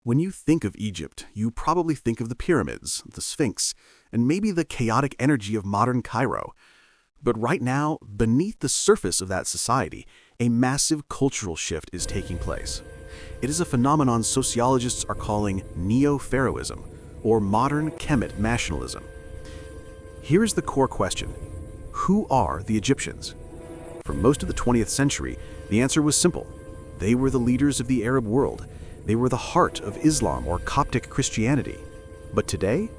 When you think of Egypt, you probably think of the pyramids, the Sphinx, and maybe the chaotic energy of modern Cairo. But right now, beneath the surface of that society, a massive cultural shift is taking place. It is a phenomenon sociologists are calling Neo-Pharaohism, or modern Kemet nationalism. Here is the core question: who are the Egyptians? For most of the 20th century, the answer was simple. They were the leaders of the Arab world. They were the heart of Islam or Coptic Christianity. But today,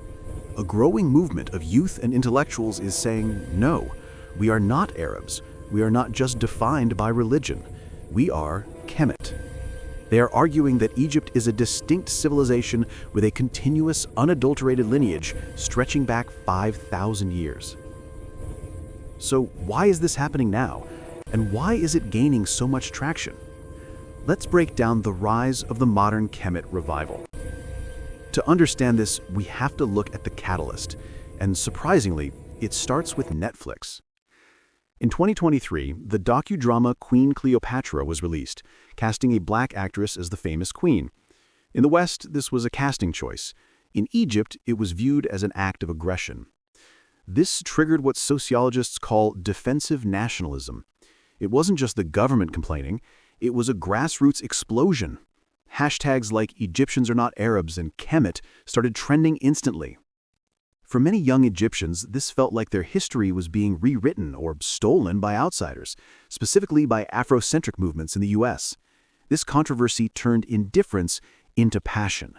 a growing movement of youth and intellectuals is saying, no, we are not Arabs. We are not just defined by religion. We are Kemet. They are arguing that Egypt is a distinct civilization with a continuous, unadulterated lineage stretching back 5,000 years. So why is this happening now? And why is it gaining so much traction? Let's break down the rise of the modern Kemet revival. To understand this, we have to look at the catalyst, and surprisingly, it starts with Netflix. In 2023, the docudrama Queen Cleopatra was released, casting a black actress as the famous queen. In the West, this was a casting choice. In Egypt, it was viewed as an act of aggression. This triggered what sociologists call defensive nationalism. It wasn't just the government complaining, it was a grassroots explosion. Hashtags like Egyptians are not Arabs and Kemet started trending instantly. For many young Egyptians, this felt like their history was being rewritten or stolen by outsiders, specifically by Afrocentric movements in the US. This controversy turned indifference into passion.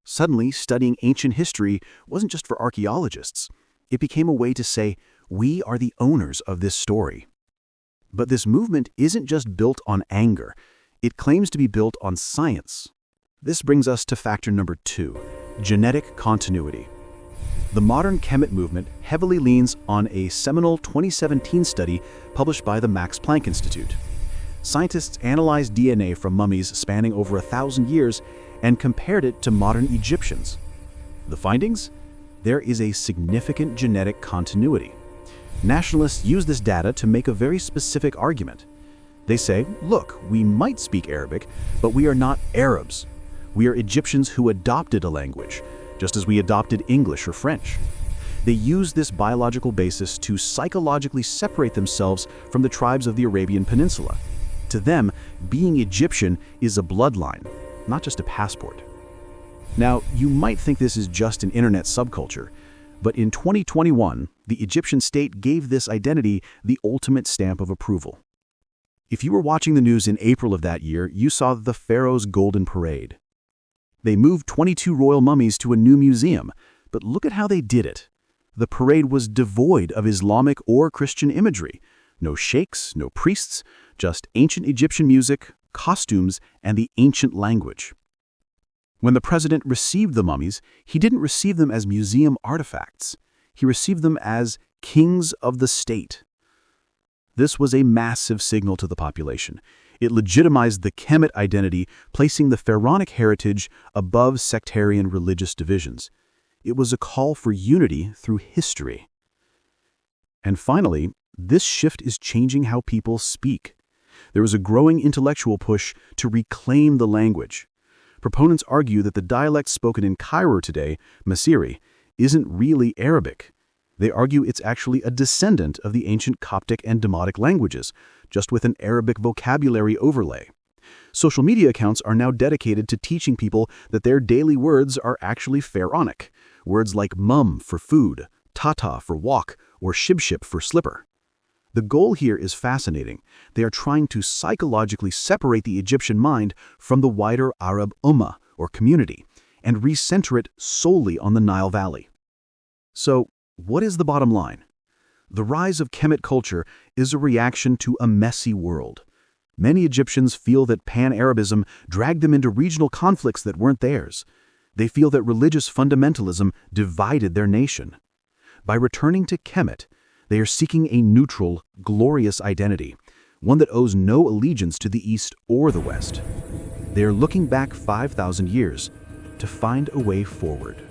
Suddenly, studying ancient history wasn't just for archaeologists. It became a way to say, we are the owners of this story. But this movement isn't just built on anger. It claims to be built on science. This brings us to factor number 2, genetic continuity. The modern Kemet movement heavily leans on a seminal 2017 study published by the Max Planck Institute. Scientists analyzed DNA from mummies spanning over 1,000 years and compared it to modern Egyptians. The findings? There is a significant genetic continuity. Nationalists use this data to make a very specific argument. They say, look, we might speak Arabic, but we are not Arabs. We are Egyptians who adopted a language, just as we adopted English or French. They use this biological basis to psychologically separate themselves from the tribes of the Arabian Peninsula. To them, being Egyptian is a bloodline, not just a passport. Now, you might think this is just an internet subculture, but in 2021, the Egyptian state gave this identity the ultimate stamp of approval. If you were watching the news in April of that year, you saw the Pharaohs' Golden Parade. They moved 22 royal mummies to a new museum, but look at how they did it. The parade was devoid of Islamic or Christian imagery. No sheikhs, no priests, just ancient Egyptian music, costumes, and the ancient language. When the president received the mummies, he didn't receive them as museum artifacts. He received them as kings of the state. This was a massive signal to the population. It legitimized the Kemet identity, placing the pharaonic heritage above sectarian religious divisions. It was a call for unity through history. And finally, this shift is changing how people speak. There is a growing intellectual push to reclaim the language. Proponents argue that the dialect spoken in Cairo today, Masri, isn't really Arabic. They argue it's actually a descendant of the ancient Coptic and Demotic languages, just with an Arabic vocabulary overlay. Social media accounts are now dedicated to teaching people that their daily words are actually pharaonic, words like mum for food, tata for walk, or shibshib for slipper. The goal here is fascinating. They are trying to psychologically separate the Egyptian mind from the wider Arab ummah, or community, and recenter it solely on the Nile Valley. So, what is the bottom line? The rise of Kemet culture is a reaction to a messy world. Many Egyptians feel that pan-Arabism dragged them into regional conflicts that weren't theirs. They feel that religious fundamentalism divided their nation. By returning to Kemet, they are seeking a neutral, glorious identity, one that owes no allegiance to the East or the West. They are looking back 5,000 years to find a way forward.